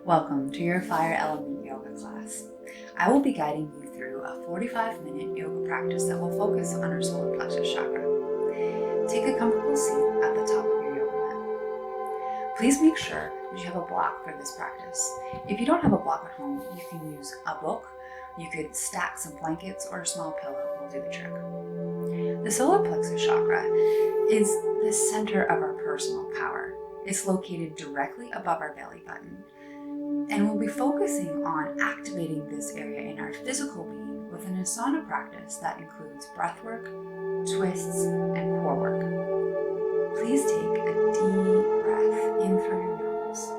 Welcome to your Fire Element Yoga class. I will be guiding you through a 45-minute yoga practice that will focus on our solar plexus chakra. Take a comfortable seat at the top of your yoga mat. Please make sure that you have a block for this practice. If you don't have a block at home, you can use a book, you could stack some blankets, or a small pillow will do the trick. The solar plexus chakra is the center of our personal power. It's located directly above our belly button. And we'll be focusing on activating this area in our physical being with an asana practice that includes breath work, twists, and core work. Please take a deep breath in through your nose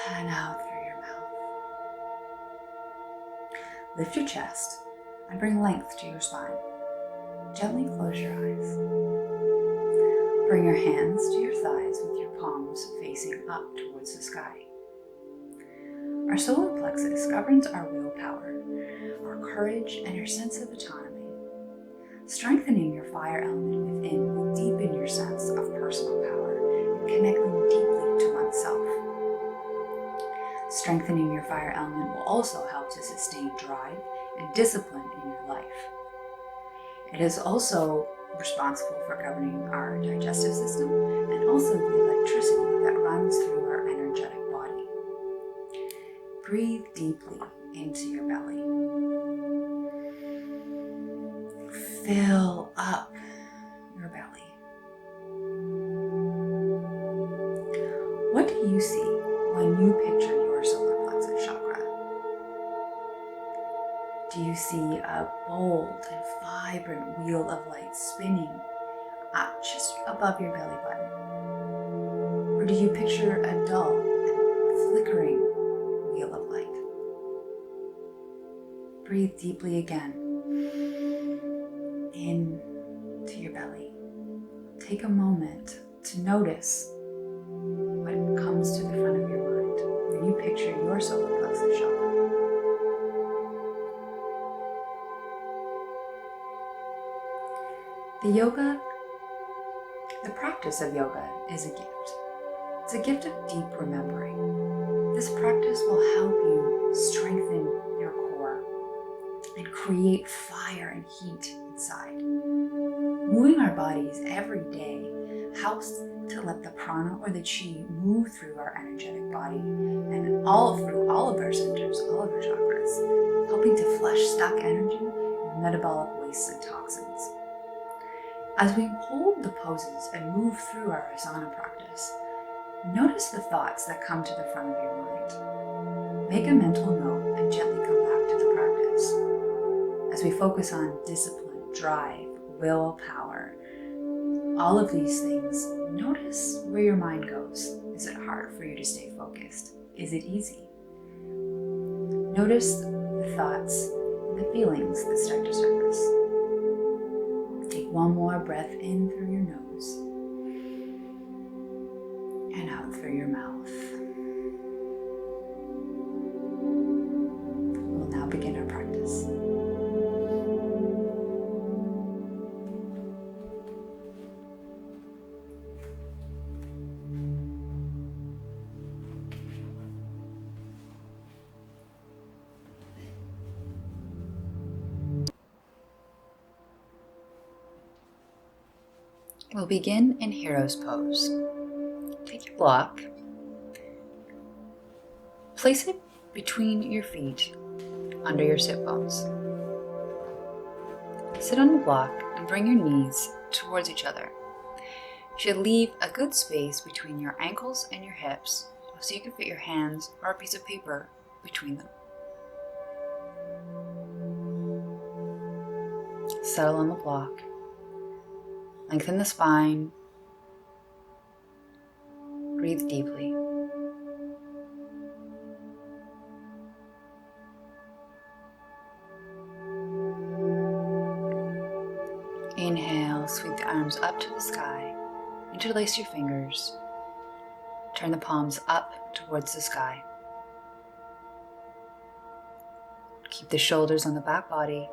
and out through your mouth. Lift your chest and bring length to your spine. Gently close your eyes. Bring your hands to your thighs with your palms facing up towards the sky. Our solar plexus governs our willpower, our courage, and our sense of autonomy. Strengthening your fire element within will deepen your sense of personal power and connecting deeply to oneself. Strengthening your fire element will also help to sustain drive and discipline in your life. It is also responsible for governing our digestive system and also the electricity that runs through our energetic body. Breathe deeply into your belly. Fill up your belly. What do you see when you picture your solar plexus chakra? Do you see a bold and vibrant wheel of light spinning just above your belly button? Or do you picture a dull and flickering wheel of light? Breathe deeply again into your belly. Take a moment to notice what comes to the front of your mind when you picture your solar plexus chakra. The practice of yoga is a gift. It's a gift of deep remembering. This practice will help you strengthen your core and create fire and heat inside. Moving our bodies every day helps to let the prana or the chi move through our energetic body and through all of our centers, all of our chakras, helping to flush stuck energy and metabolic wastes and toxins. As we hold the poses and move through our asana practice, notice the thoughts that come to the front of your mind. Make a mental note and gently come back to the practice. As we focus on discipline, drive, willpower, all of these things, notice where your mind goes. Is it hard for you to stay focused? Is it easy? Notice the thoughts and the feelings that start to surface. Take one more breath in through your nose and out through your mouth. We'll now begin our practice. We'll begin in Hero's Pose. Take your block, place it between your feet under your sit bones. Sit on the block and bring your knees towards each other. You should leave a good space between your ankles and your hips so you can fit your hands or a piece of paper between them. Settle on the block. Lengthen the spine. Breathe deeply. Inhale, sweep the arms up to the sky. Interlace your fingers. Turn the palms up towards the sky. Keep the shoulders on the back body.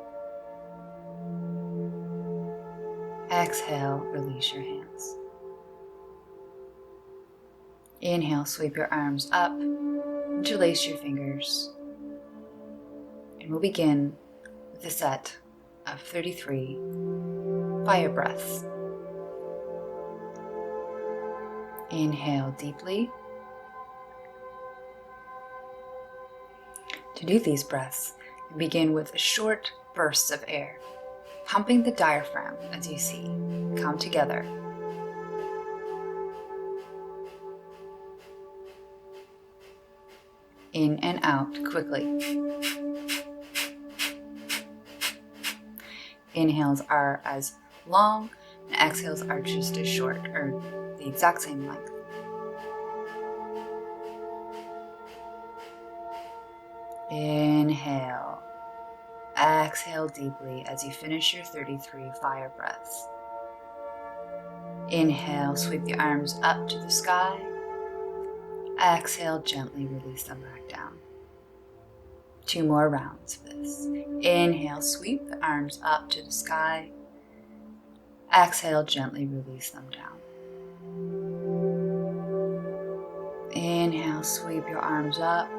Exhale, release your hands. Inhale, sweep your arms up, interlace your fingers, and we'll begin with a set of 33 fire breaths. Inhale deeply. To do these breaths, you begin with short bursts of air, pumping the diaphragm as you see come together. In and out quickly. Inhales are as long and exhales are just as short, or the exact same length. Inhale. Exhale deeply as you finish your 33 fire breaths. Inhale, sweep the arms up to the sky. Exhale, gently release them back down. 2 more rounds of this. Inhale, sweep the arms up to the sky. Exhale, gently release them down. Inhale, sweep your arms up.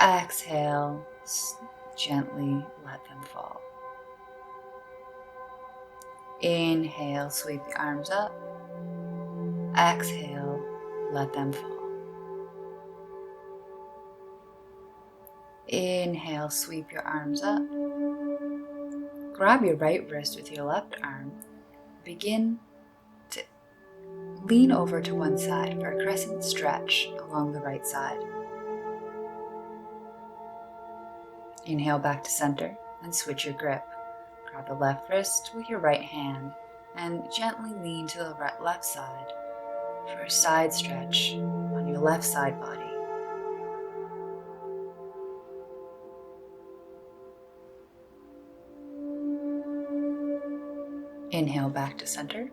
Exhale, gently let them fall. Inhale, sweep the arms up. Exhale, let them fall. Inhale, sweep your arms up. Grab your right wrist with your left arm. Begin to lean over to one side for a crescent stretch along the right side. Inhale back to center and switch your grip. Grab the left wrist with your right hand and gently lean to the left side for a side stretch on your left side body. Inhale back to center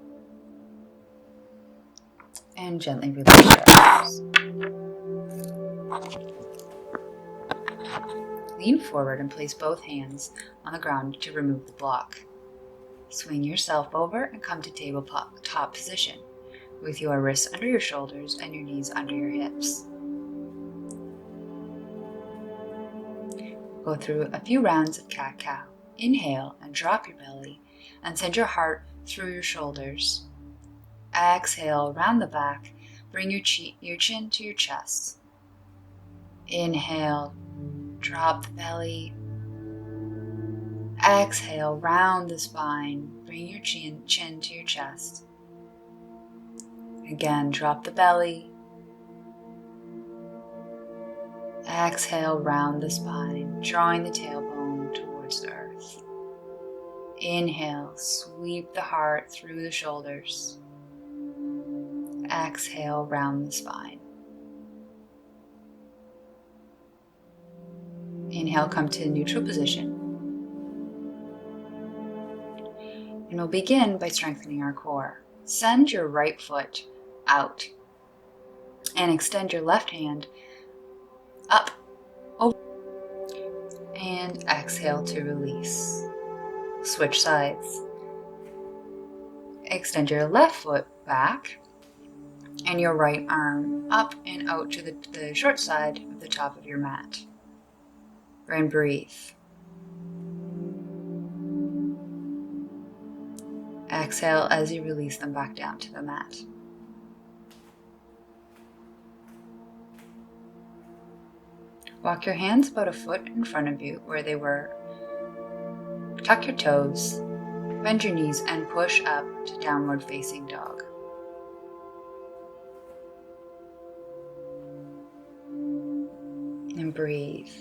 and gently release your arms. Lean forward and place both hands on the ground to remove the block. Swing yourself over and come to tabletop position with your wrists under your shoulders and your knees under your hips. Go through a few rounds of cat-cow. Inhale and drop your belly and send your heart through your shoulders. Exhale, round the back, bring your chin to your chest. Inhale, drop the belly. Exhale, round the spine, bring your chin to your chest. Again, drop the belly. Exhale, round the spine, drawing the tailbone towards the earth. Inhale, sweep the heart through the shoulders. Exhale, round the spine. Inhale, come to neutral position. And we'll begin by strengthening our core. Send your right foot out and extend your left hand up, over, and exhale to release. Switch sides. Extend your left foot back and your right arm up and out to the short side of the top of your mat. And breathe. Exhale as you release them back down to the mat. Walk your hands about a foot in front of you where they were. Tuck your toes, bend your knees, and push up to downward facing dog. And breathe.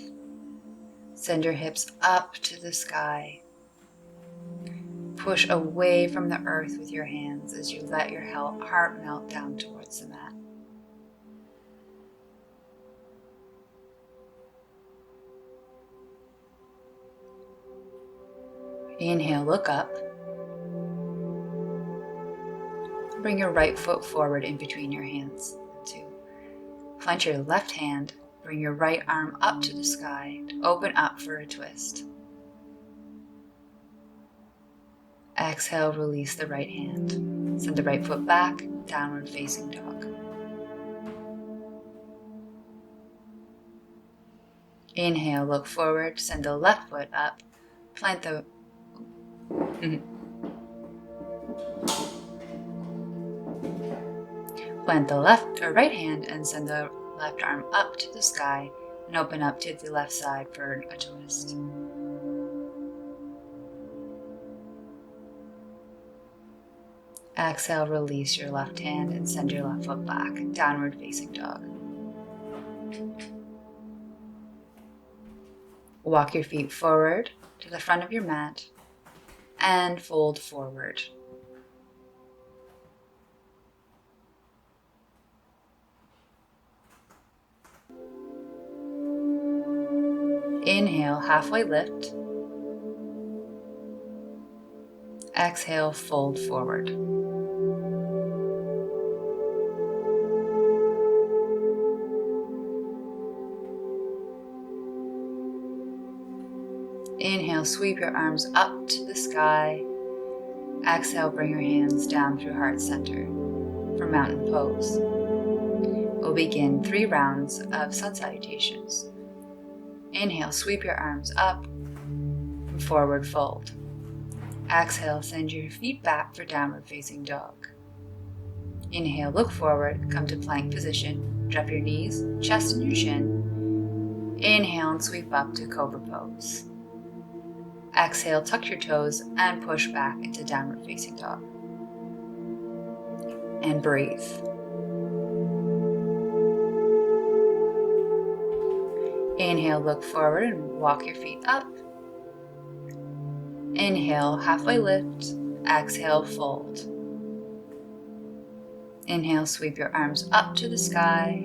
Send your hips up to the sky. Push away from the earth with your hands as you let your heart melt down towards the mat. Inhale, look up. Bring your right foot forward in between your hands. 2. Plant your left hand. Bring your right arm up to the sky to open up for a twist. Exhale, release the right hand. Send the right foot back, downward facing dog. Inhale, look forward, send the left foot up, plant the plant the left or right hand and send the left arm up to the sky and open up to the left side for a twist. Exhale, release your left hand and send your left foot back, downward facing dog. Walk your feet forward to the front of your mat and fold forward. Inhale, halfway lift. Exhale, fold forward. Inhale, sweep your arms up to the sky. Exhale, bring your hands down through heart center for mountain pose. We'll begin 3 rounds of sun salutations. Inhale, sweep your arms up and forward fold. Exhale, send your feet back for downward facing dog. Inhale, look forward, come to plank position. Drop your knees, chest and your chin. Inhale and sweep up to cobra pose. Exhale, tuck your toes and push back into downward facing dog. And breathe. Inhale, look forward and walk your feet up. Inhale, halfway lift. Exhale, fold. Inhale, sweep your arms up to the sky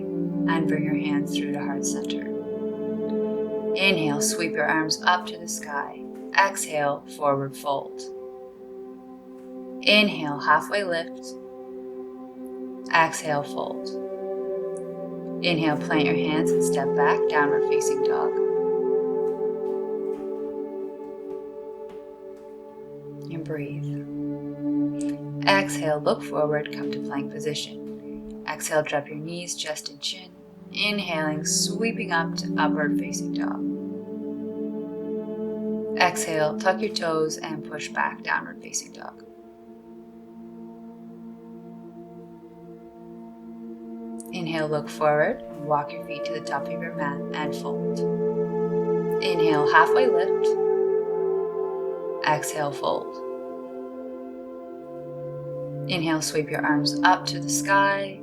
and bring your hands through to heart center. Inhale, sweep your arms up to the sky. Exhale, forward fold. Inhale, halfway lift. Exhale, fold. Inhale, plant your hands and step back, downward facing dog. And breathe. Exhale, look forward, come to plank position. Exhale, drop your knees, chest and chin. Inhaling, sweeping up to upward facing dog. Exhale, tuck your toes and push back, downward facing dog. Inhale, look forward, walk your feet to the top of your mat and fold. Inhale, halfway lift. Exhale, fold. Inhale, sweep your arms up to the sky,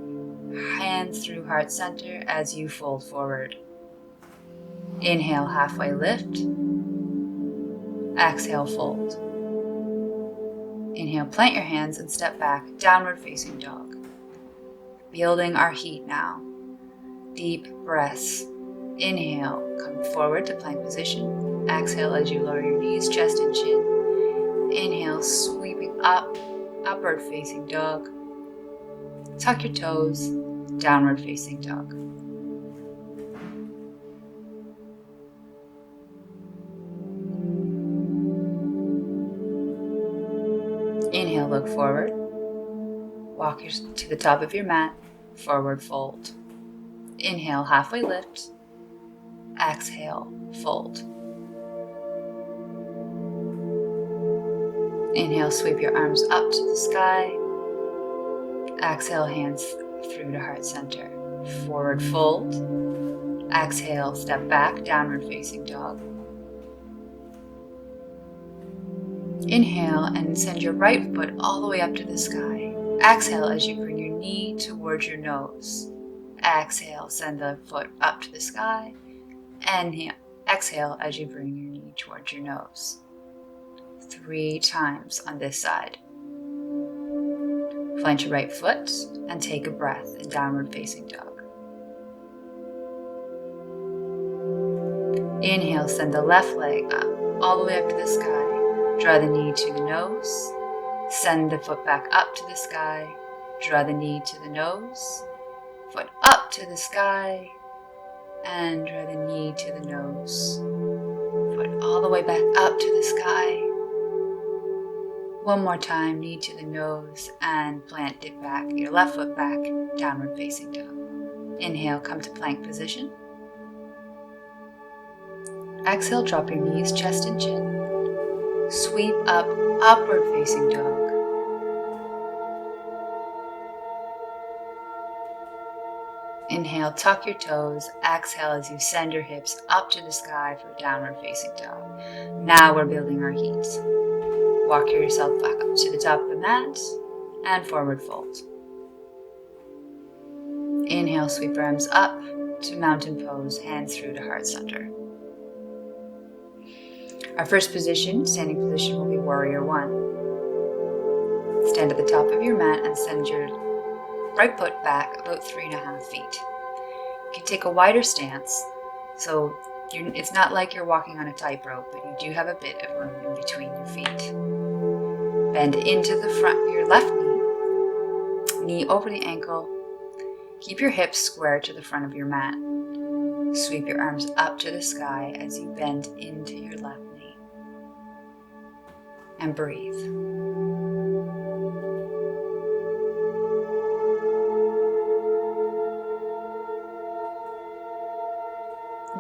hands through heart center as you fold forward. Inhale, halfway lift. Exhale, fold. Inhale, plant your hands and step back, downward facing dog. Building our heat now. Deep breaths. Inhale, come forward to plank position. Exhale as you lower your knees, chest and chin. Inhale, sweeping up, upward facing dog. Tuck your toes, downward facing dog. Inhale, look forward. Walk to the top of your mat, forward fold. Inhale, halfway lift. Exhale, fold. Inhale, sweep your arms up to the sky. Exhale, hands through to heart center. Forward fold. Exhale, step back, downward facing dog. Inhale and send your right foot all the way up to the sky. Exhale as you bring your knee towards your nose. Exhale, send the foot up to the sky. And exhale as you bring your knee towards your nose. 3 times on this side. Plant your right foot and take a breath in downward facing dog. Inhale, send the left leg up, all the way up to the sky. Draw the knee to the nose. Send the foot back up to the sky. Draw the knee to the nose. Foot up to the sky. And draw the knee to the nose. Foot all the way back up to the sky. One more time, knee to the nose and plant it back, your left foot back, downward facing dog. Inhale, come to plank position. Exhale, drop your knees, chest and chin. Sweep up, upward facing dog. Inhale, tuck your toes. Exhale as you send your hips up to the sky for downward facing dog. Now we're building our heat. Walk yourself back up to the top of the mat and forward fold. Inhale, sweep your arms up to mountain pose, hands through to heart center. Our first position, standing position, will be warrior one. Stand at the top of your mat and send your right foot back about 3.5 feet. You can take a wider stance, so it's not like you're walking on a tightrope, but you do have a bit of room in between your feet. Bend into the front, your left knee over the ankle. Keep your hips square to the front of your mat. Sweep your arms up to the sky as you bend into your left knee. And breathe.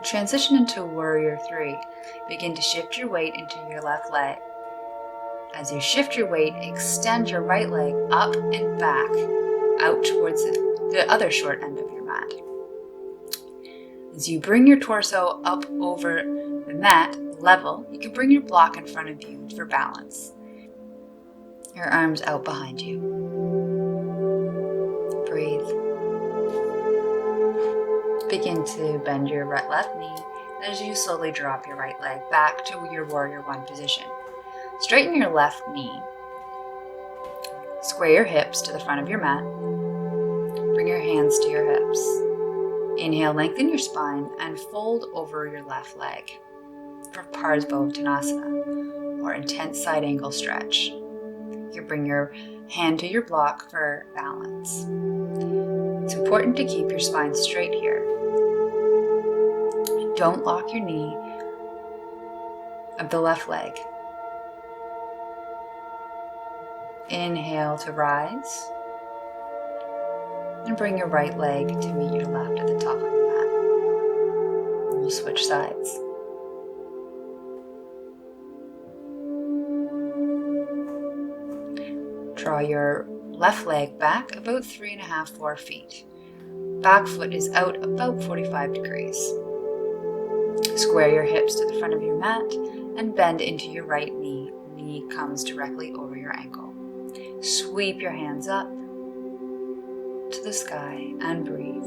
Transition into warrior three. Begin to shift your weight into your left leg. As you shift your weight, extend your right leg up and back, out towards the other short end of your mat. As you bring your torso up over the mat level, you can bring your block in front of you for balance. Your arms out behind you. Breathe. Begin to bend your left knee as you slowly drop your right leg back to your warrior one position. Straighten your left knee. Square your hips to the front of your mat. Bring your hands to your hips. Inhale, lengthen your spine and fold over your left leg for Parsvottanasana, or intense side angle stretch. You bring your hand to your block for balance. It's important to keep your spine straight here. Don't lock your knee of the left leg. Inhale to rise. And bring your right leg to meet your left at the top of your mat. We'll switch sides. Draw your left leg back about 3.5, 4 feet. Back foot is out about 45 degrees. Square your hips to the front of your mat and bend into your right knee. Knee comes directly over your ankle. Sweep your hands up to the sky and breathe.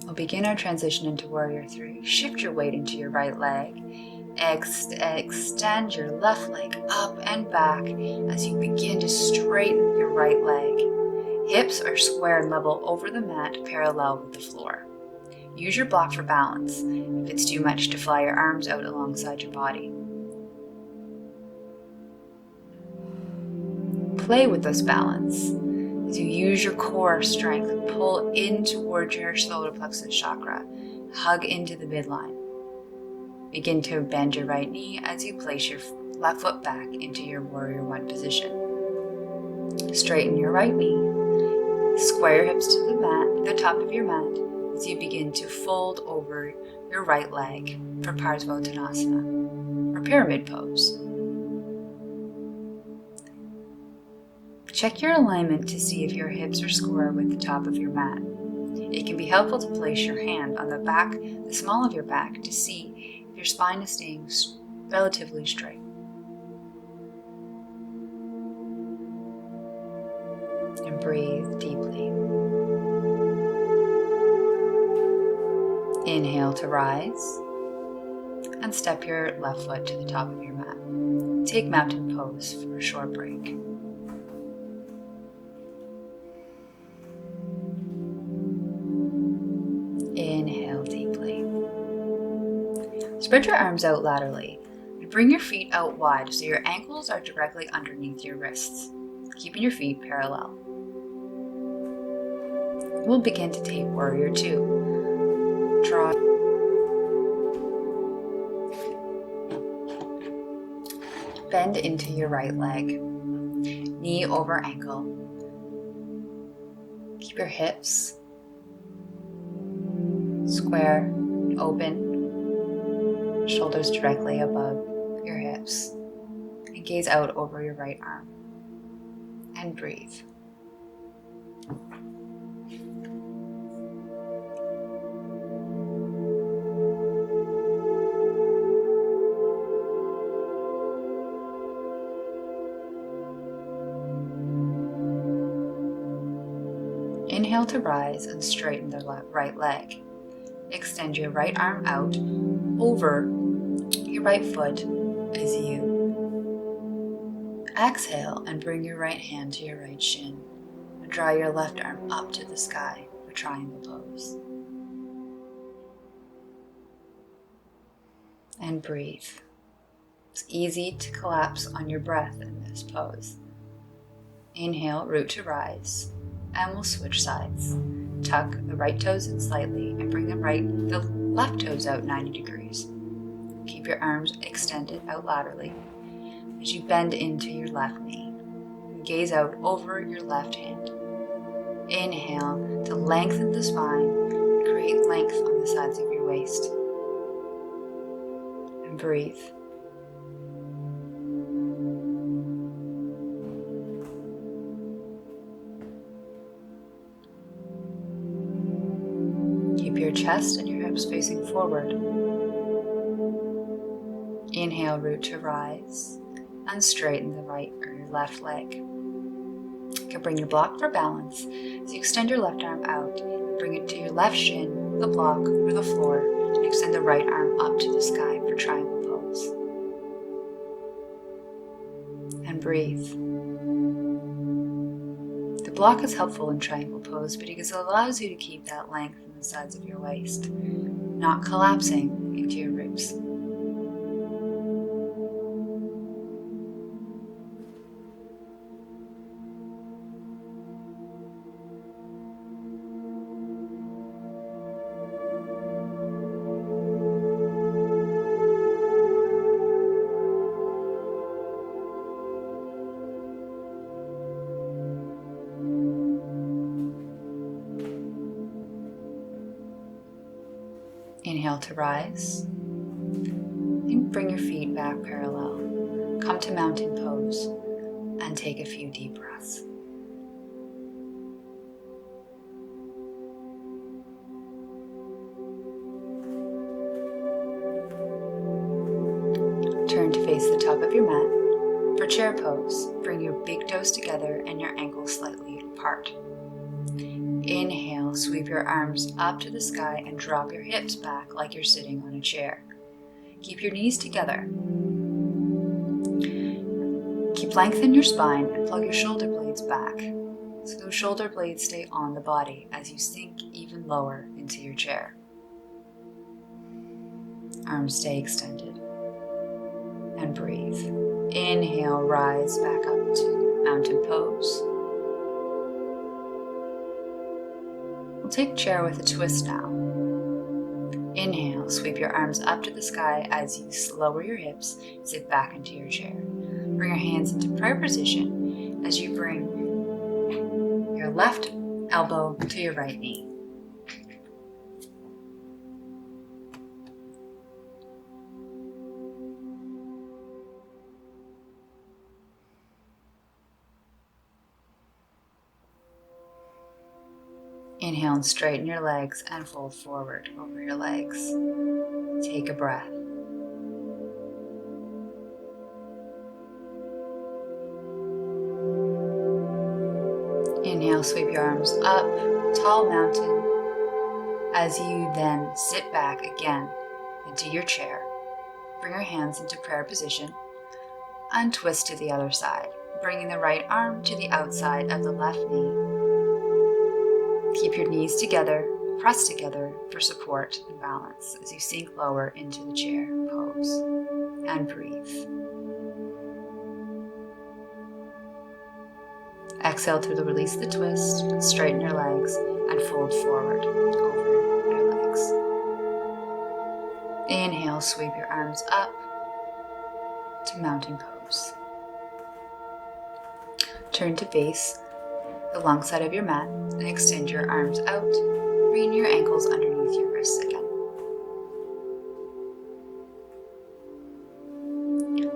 We'll begin our transition into warrior three. Shift your weight into your right leg. Extend your left leg up and back as you begin to straighten your right leg. Hips are square and level over the mat, parallel with the floor. Use your block for balance. If it's too much, to fly your arms out alongside your body. Play with this balance. As you use your core strength, pull in towards your solar plexus chakra. Hug into the midline. Begin to bend your right knee as you place your left foot back into your warrior one position. Straighten your right knee. Square your hips to the mat, the top of your mat, as you begin to fold over your right leg for Parsvottanasana, or pyramid pose. Check your alignment to see if your hips are square with the top of your mat. It can be helpful to place your hand on the back, the small of your back, to see if your spine is staying relatively straight. And breathe deeply. Inhale to rise, and step your left foot to the top of your mat. Take mountain pose for a short break. Spread your arms out laterally and bring your feet out wide so your ankles are directly underneath your wrists, keeping your feet parallel. We'll begin to take Warrior 2. Draw. Bend into your right leg, knee over ankle. Keep your hips square, open, shoulders directly above your hips, and gaze out over your right arm, and breathe. Inhale to rise and straighten the right leg. Extend your right arm out over your right foot as you exhale and bring your right hand to your right shin. And draw your left arm up to the sky for Triangle Pose. And breathe. It's easy to collapse on your breath in this pose. Inhale, root to rise, and we'll switch sides. Tuck the right toes in slightly and bring the left toes out 90 degrees. Keep your arms extended out laterally as you bend into your left knee. Gaze out over your left hand. Inhale to lengthen the spine, create length on the sides of your waist. And breathe. Keep your chest and your hips facing forward. Inhale, root to rise, and straighten the right or your left leg. You can bring your block for balance as you extend your left arm out, bring it to your left shin, the block, or the floor, and extend the right arm up to the sky for Triangle Pose. And breathe. The block is helpful in Triangle Pose because it allows you to keep that length in the sides of your waist, not collapsing into your ribs. Inhale to rise, and bring your feet back parallel. Come to Mountain Pose, and take a few deep breaths. Turn to face the top of your mat. For Chair Pose, bring your big toes together and your ankles slightly apart. Inhale, sweep your arms up to the sky and drop your hips back like you're sitting on a chair. Keep your knees together. Keep length in your spine and plug your shoulder blades back so those shoulder blades stay on the body as you sink even lower into your chair. Arms stay extended. And breathe. Inhale, rise back up to Mountain Pose. We'll take chair with a twist now. Inhale, sweep your arms up to the sky as you lower your hips, sit back into your chair. Bring your hands into prayer position as you bring your left elbow to your right knee. Inhale and straighten your legs and fold forward over your legs. Take a breath. Inhale, sweep your arms up, tall mountain, as you then sit back again into your chair. Bring your hands into prayer position and twist to the other side, bringing the right arm to the outside of the left knee. Keep your knees together press together for support and balance as you sink lower into the chair pose. And breathe. Exhale to release the twist and straighten your legs and fold forward over your legs. Inhale, sweep your arms up to mountain pose. Turn to face the long side of your mat and extend your arms out, bringing your ankles underneath your wrists again.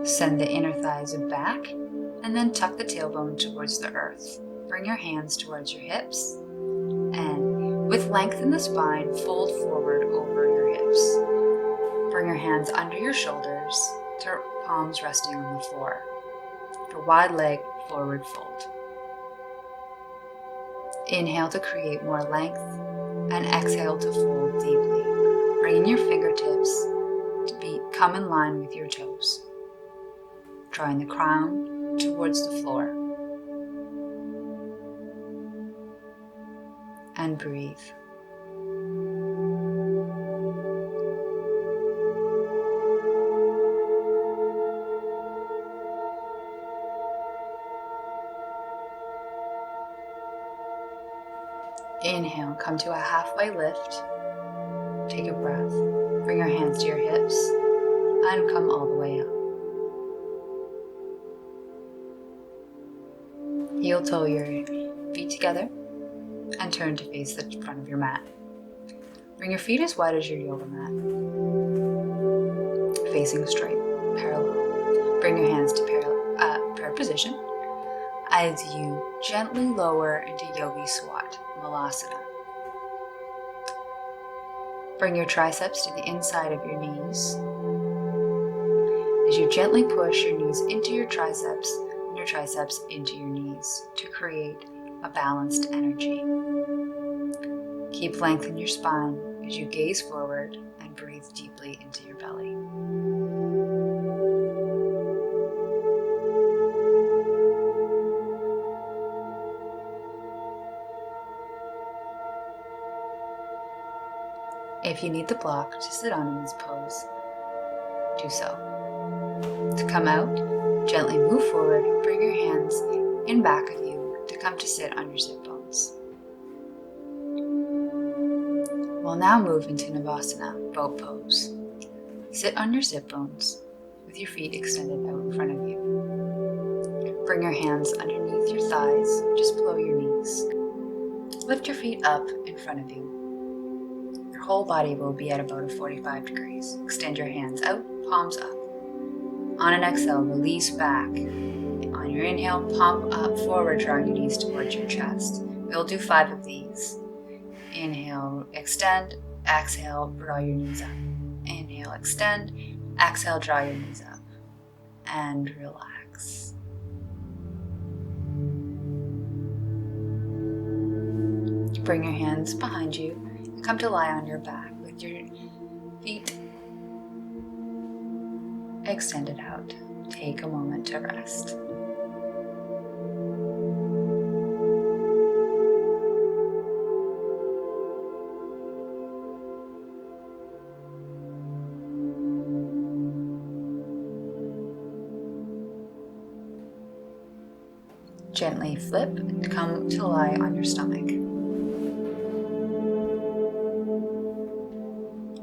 Send the inner thighs back and then tuck the tailbone towards the earth. Bring your hands towards your hips and with length in the spine, fold forward over your hips. Bring your hands under your shoulders to palms resting on the floor. For wide leg forward fold. Inhale to create more length and exhale to fold deeply. Bringing your fingertips to come in line with your toes. Drawing the crown towards the floor. And breathe. Inhale, come to a halfway lift. Take a breath. Bring your hands to your hips and come all the way up. Heel toe your feet together and turn to face the front of your mat. Bring your feet as wide as your yoga mat, facing straight, parallel. Bring your hands to prayer position as you gently lower into Yogi Squat, Malasana. Bring your triceps to the inside of your knees as you gently push your knees into your triceps and your triceps into your knees to create a balanced energy. Keep length in your spine as you gaze forward and breathe deeply into your belly. If you need the block to sit on in this pose, do so. To come out, gently move forward, bring your hands in back of you to come to sit on your sit bones. We'll now move into Navasana, boat pose. Sit on your sit bones with your feet extended out in front of you. Bring your hands underneath your thighs, just below your knees. Lift your feet up in front of you. Your whole body will be at about 45 degrees. Extend your hands out, palms up. On an exhale, release back. On your inhale, palm up forward, drawing your knees towards your chest. We'll do 5 of these. Inhale, extend. Exhale, draw your knees up. Inhale, extend. Exhale, draw your knees up. And relax. Bring your hands behind you and come to lie on your back with your feet extended out. Take a moment to rest. Gently flip and come to lie on your stomach.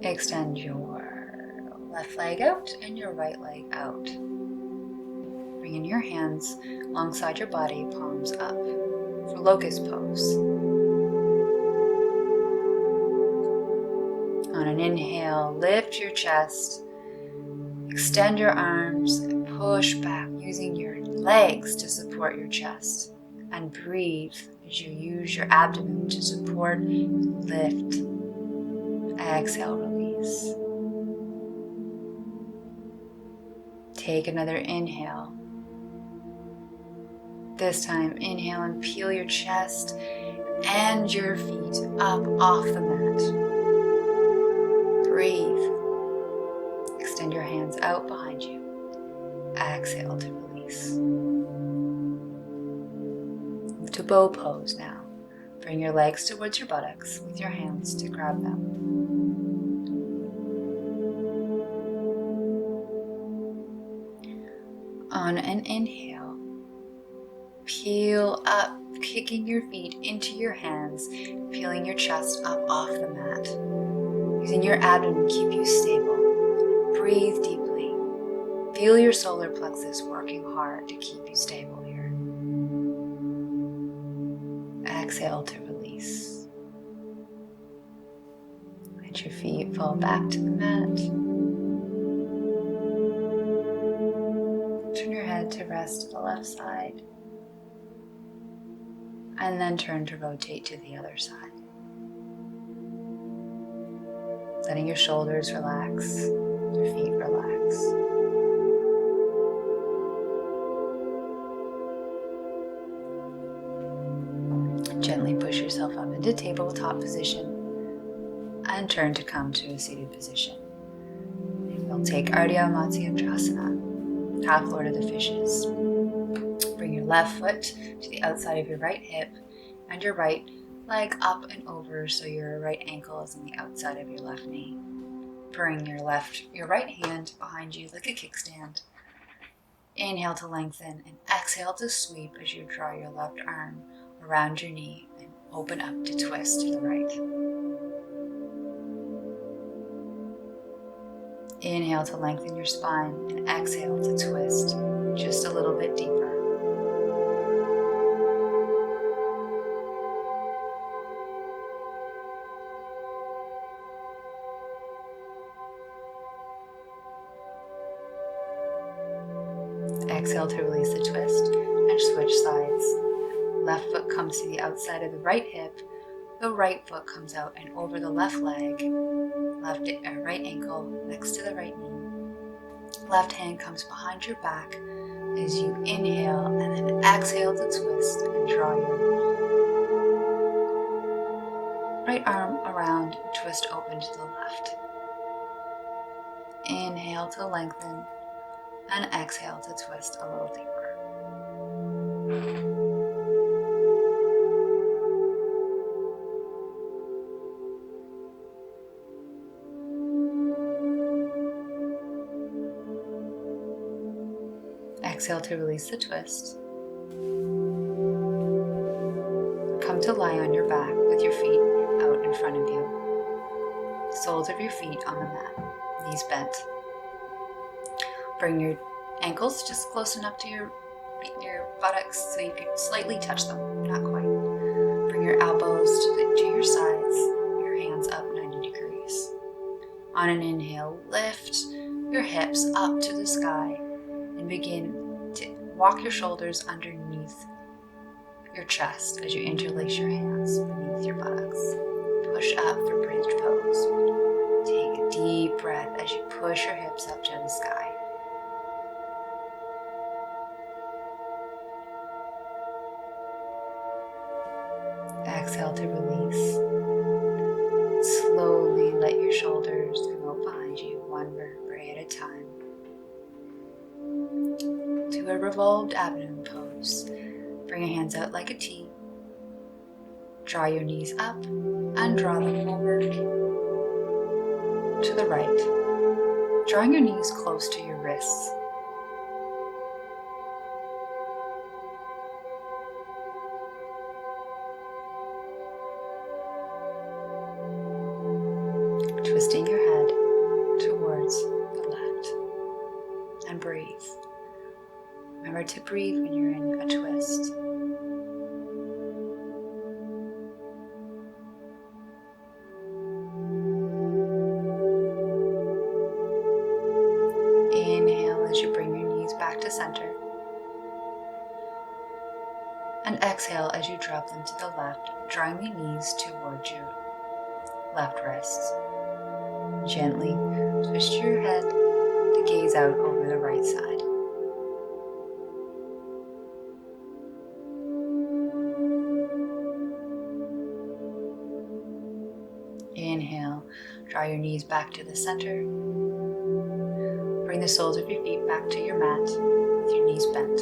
Extend your left leg out and your right leg out. Bring in your hands alongside your body, palms up for Locust Pose. On an inhale, lift your chest, extend your arms, and push back using your legs to support your chest. And breathe as you use your abdomen to support, lift. Exhale, release. Take another inhale. This time, inhale and peel your chest and your feet up off the mat. Breathe. Extend your hands out behind you. Exhale to release. Move to bow pose now. Bring your legs towards your buttocks with your hands to grab them. On an inhale, peel up, kicking your feet into your hands, peeling your chest up off the mat. Using your abdomen to keep you stable. Breathe deeply. Feel your solar plexus working hard to keep you stable here. Exhale to release. Let your feet fall back to the mat. Turn your head to rest to the left side. And then turn to rotate to the other side. Letting your shoulders relax, your feet relax. Gently push yourself up into tabletop position and turn to come to a seated position. We'll take Ardha Matsyendrasana, half Lord of the Fishes. Bring your left foot to the outside of your right hip and your right leg up and over so your right ankle is on the outside of your left knee. Bring your right hand behind you like a kickstand. Inhale to lengthen and exhale to sweep as you draw your left arm around your knee and open up to twist to the right. Inhale to lengthen your spine and exhale to twist just a little bit deeper. Exhale to release the twist and switch sides. Left foot comes to the outside of the right hip. The right foot comes out and over the left leg. Right ankle next to the right knee. Left hand comes behind your back as you inhale and then exhale to twist and draw your right arm around and twist open to the left. Inhale to lengthen and exhale to twist a little deeper. Exhale to release the twist. Come to lie on your back with your feet out in front of you. Soles of your feet on the mat, knees bent. Bring your ankles just close enough to your buttocks so you can slightly touch them, not quite. Bring your elbows to your sides, your hands up 90 degrees. On an inhale, lift your hips up to the sky and begin to walk your shoulders underneath your chest as you interlace your hands beneath your buttocks. Push up for bridge pose. Take a deep breath as you push your hips up to the sky. Exhale to release. Slowly let your shoulders come out behind you, one vertebrae at a time. To a revolved Abbadon pose. Bring your hands out like a T. Draw your knees up and draw them over to the right. Drawing your knees close to your wrists. Twisting your head towards the left. And breathe. Remember to breathe when you're in a twist. Inhale as you bring your knees back to center. And exhale as you drop them to the left, drawing the knees towards your left wrists. Gently twist your head to gaze out over the right side. Inhale, draw your knees back to the center. Bring the soles of your feet back to your mat with your knees bent.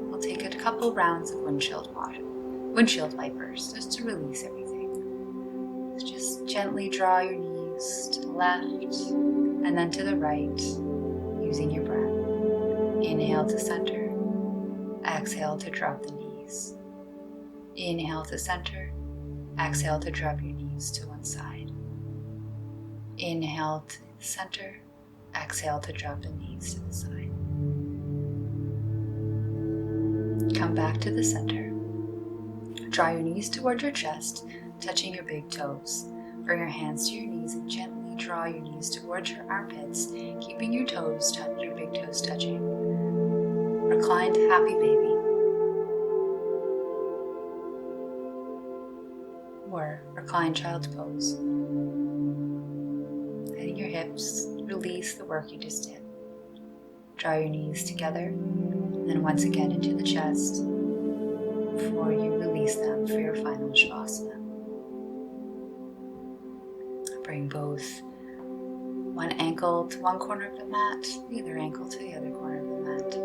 We'll take a couple rounds of windshield windshield wipers, just to release everything. So just gently draw your knees to the left and then to the right, using your breath. Inhale to center, exhale to drop the knees. Inhale to center, exhale to drop your knees to one side. Inhale to center, exhale to drop the knees to the side. Come back to the center. Draw your knees towards your chest, touching your big toes. Bring your hands to your knees and gently draw your knees towards your armpits, keeping your big toes touching. Reclined happy baby. Or reclined child's pose. Letting your hips release the work you just did. Draw your knees together, and then once again into the chest before you release them for your final Shavasana. Bring both one ankle to one corner of the mat, the other ankle to the other corner of the mat.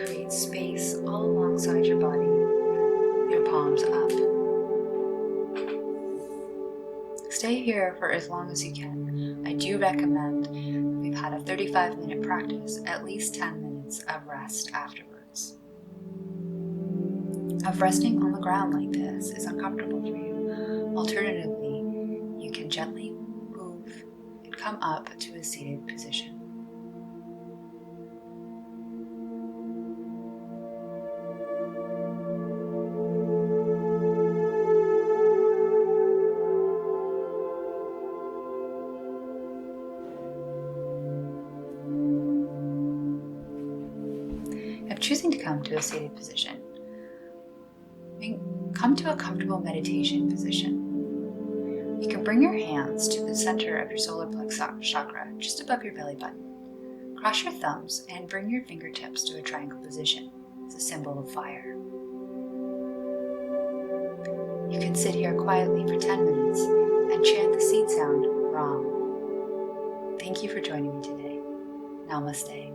Create space all alongside your body, your palms up. Stay here for as long as you can. I do recommend, we've had a 35-minute practice, at least 10 minutes of rest afterwards. If resting on the ground like this is uncomfortable for you, alternatively, you can gently move and come up to a seated position. If choosing to come to a seated position, come to a comfortable meditation position. You can bring your hands to the center of your solar plexus chakra, just above your belly button. Cross your thumbs and bring your fingertips to a triangle position. It's a symbol of fire. You can sit here quietly for 10 minutes and chant the seed sound, Ram. Thank you for joining me today. Namaste.